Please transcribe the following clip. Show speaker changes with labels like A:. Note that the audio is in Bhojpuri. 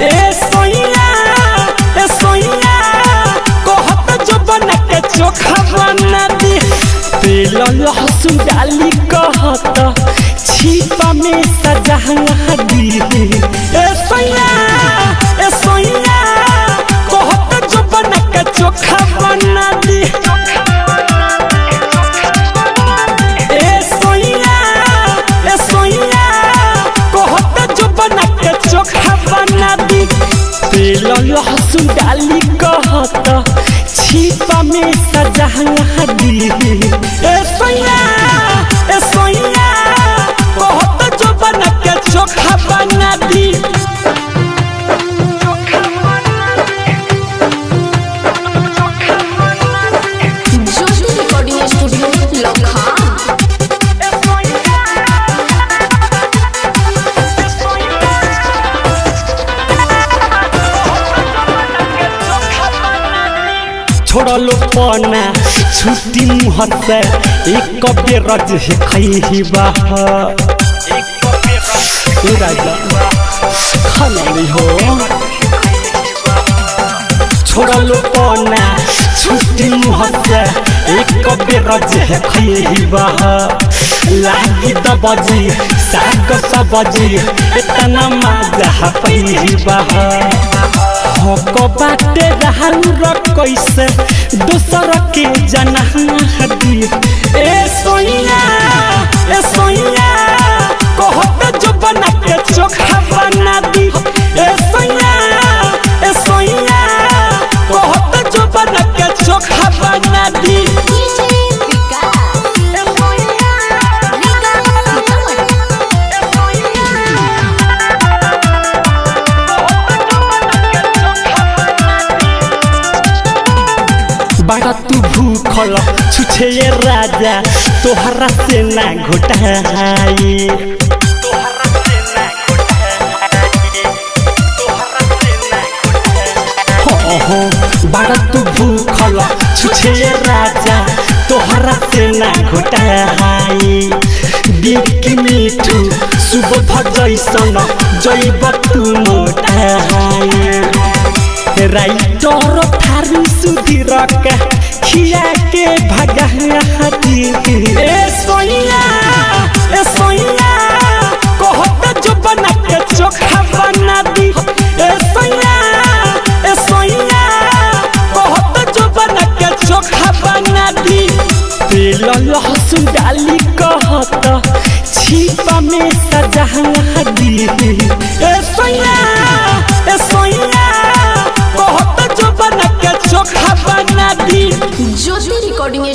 A: ए सोइया कहत जो बना के चोखा बना दी तेल लहसुन डाली कहत छिपा में सजा दी ए सोइया कहत जो बना के चोखा बना दी ए सोइया कहत जो बना के चोखा बना दी तेल लहसुन डाली कहत छिपा में सजा दी ए सोइया कहत जो बना के चोखा बना दी
B: ज्योति रिकॉर्डिंग स्टूडियो लखा।
A: छोड़लो पना छुट्टी मुहर से एक बेर जे खइबा ए राजा खाना नहीं हो छोड़लो पना छुट्टी मुहर से एक बेर जे खइबा लागी दबजी साग सबजी इतना मजा पैबा को बाटे रहल कैसे दूसर के जना दी ए सोइया कहत जो बना के चोखा बना दी ए सोइया कहत जो बना के चोखा बना दी बड़ा तू भूखल छुछे राजा तोहरा से ना घोटाई बड़ा तू भूखल छुछे राजा तोहरा से ना घोटाई बिकी मिठू सुबोध जैसन जैब तू मोटाई राइटर थारू सुधीर के खिया के भगा दी ए सोइया कहत जो बना के चोखा बना दी ए सोइया कहत जो बना के चोखा बना दी तेल लहसुन डाली कहत छिपा में सजा दी ए सोइया कहत जो बना के चोखा बना दी
B: ज्योति रिकॉर्डिंग